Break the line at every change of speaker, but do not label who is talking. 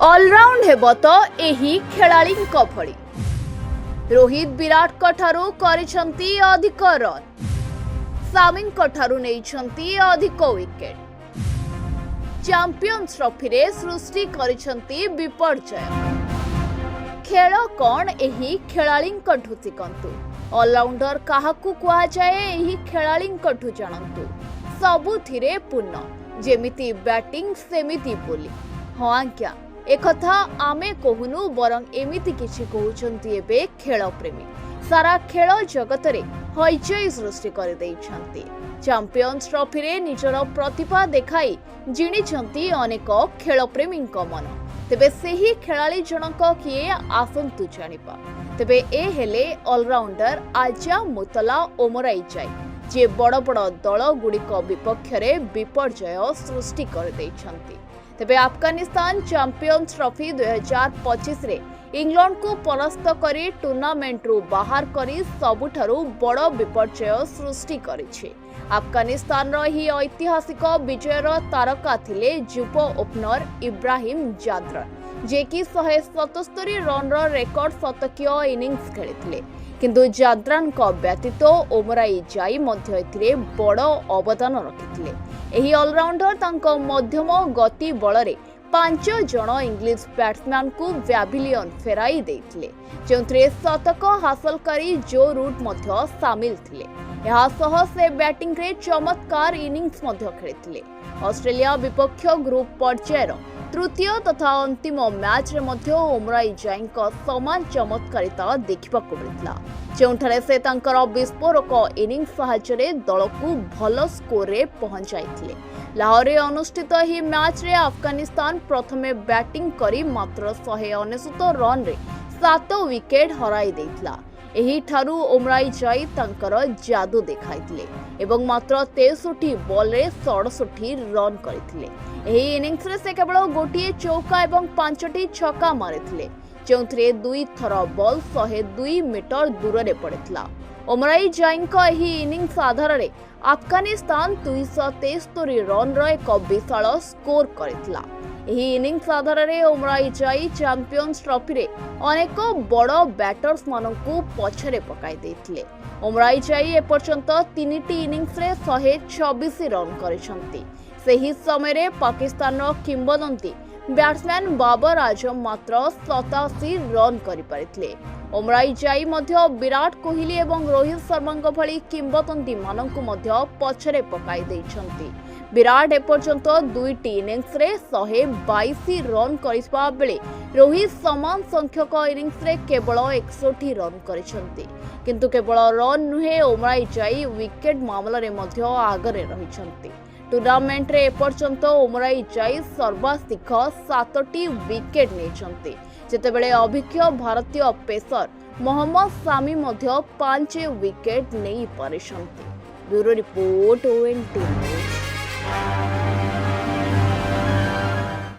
All-round हेब तो एही खेलाळींक भଳି रोहित विराट ठारू करिसंती अधिक रन, सामींक ठारू नेइछंती अधिक विकेट, चैंपियंस ट्रॉफी रे सृष्टि करिसंती विपर्जय। खेल कौन एही खेलाळींकठू शिखंतु। ऑलराउंडर काहाकू कुआ जाए एही खेलाळींकठू जानंतु। सबुथिरे पूर्ण, जेमिति बैटिंग सेमिति बोलिंग। हाँ आज्ञा, एकथा आमे कहूनु बरं एमिति किछि कहउछंती एबे खेल प्रेमी। सारा खेल जगत रे हईचई सृष्टि कर दैछंती। चैंपियंस ट्रॉफी रे निजर प्रतिभा देखाई जिणिछंती अनेक खेल प्रेमींक मन। तेबे सेही खेलाड़ी जनक किए आसंतु जानिबा। तेबे ए हेले ऑलराउंडर आजा मुतला ओमराइजाई, जे बड़ बड़ दल गुड़िक विपक्ष रे विपर्जय सृष्टि कर दैछंती। तेबे अफगानिस्तान चैंपियंस ट्रॉफी 2025 रे इंग्लैंड को परास्त करी टूर्नामेंट रु बाहर करी सबुठारु बड़ विपर्जय सृष्टि करिछि। अफगानिस्तान रो ही ऐतिहासिक विजयर तारका थिले युव ओपनर इब्राहिम जाद्रन, जे कि 177 रन रो रेकर्ड शतकीय इनिंग्स खेलिथिले। किंतु जाद्रन को व्यतीत ओमराई जाई मध्य एथिरे बड़ अवदान रखिथिले। एही ऑलराउंडर तांको मध्यम गति बलरे 5 जन इंग्लिश बैट्समैन को व्याभिलियन फेराई देथिले, जोंथरे शतक हासलकारी जो रूट मध्य शामिल थिले। यहा सह से बैटिंग रे चमत्कार इनिंग्स मध्य खेलिथिले। ऑस्ट्रेलिया विपक्ष ग्रुप पर्यायर तृतीय तथा अंतिम मैच रे मध्य ओमराई जाईंक समान चमत्कारिता देखिबाकू मिलितला, जोंठारे से तांकर विस्फोरक इनिंग्स सहायरे दल को भल स्कोर रे पहुंचाइथिले। लाहौर अनुष्ठित ही मैच रे अफगानिस्तान प्रथमे बैटिंग करी मात्र 199 रन रे 7 विकेट हराई देथिला। एही ठारू ओमराई जाई तांकर जादू देखाइथिले एवं मात्र 63 बॉल रे 67 रन करिथिले। एही इनिंग्स रे से केवल गोटिए चौका एवं 5टी छक्का मारिथिले, जोंथरे 2 थर बॉल 102 मीटर दूर रे पड़िथिला। ओमराई जाईंक एही इनिंग्स आधार रे अफगानिस्तान 273 रन रो एक विशाल स्कोर करिथिला। एही इनिंग्स आधार रे ओमराई जाई चैंपियंस ट्रॉफी रे अनेक बड़ बैटर्स मानकू पछरे पकाई देथिले। ओमराई जाई एपर्यंत 3टी इनिंग्स रे 126 रन करिसंती। सेही समय रे पाकिस्तान रो किंबदंती बैट्समैन बाबर आजम मात्र 87 रन करि परिथिले। ओमराई जाई मध्य विराट कोहली एवं रोहित शर्मा भली किंबदंती मानकू मध्य पछरे पकाई दैछंती। विराट एपर्यंत 2टी इनिंग्स रे 122 रन करिसबा बेले रोहित समान संख्यक इनिंग्स रे केवल 61 रन करिसंती। किंतु केवल रन नुहे, ओमराई जाई विकेट मामला रे मध्य आगरे रहिसंती। टूर्नामेंट रे एपर्यंत ओमराई जाई सर्वाधिक 7टी विकेट नेछंती, जेतेबेले अभिज्ञ भारतीय पेसर मोहम्मद सामी मध्य 5 विकेट नहीं पारिसंती। Bureau report ONT news.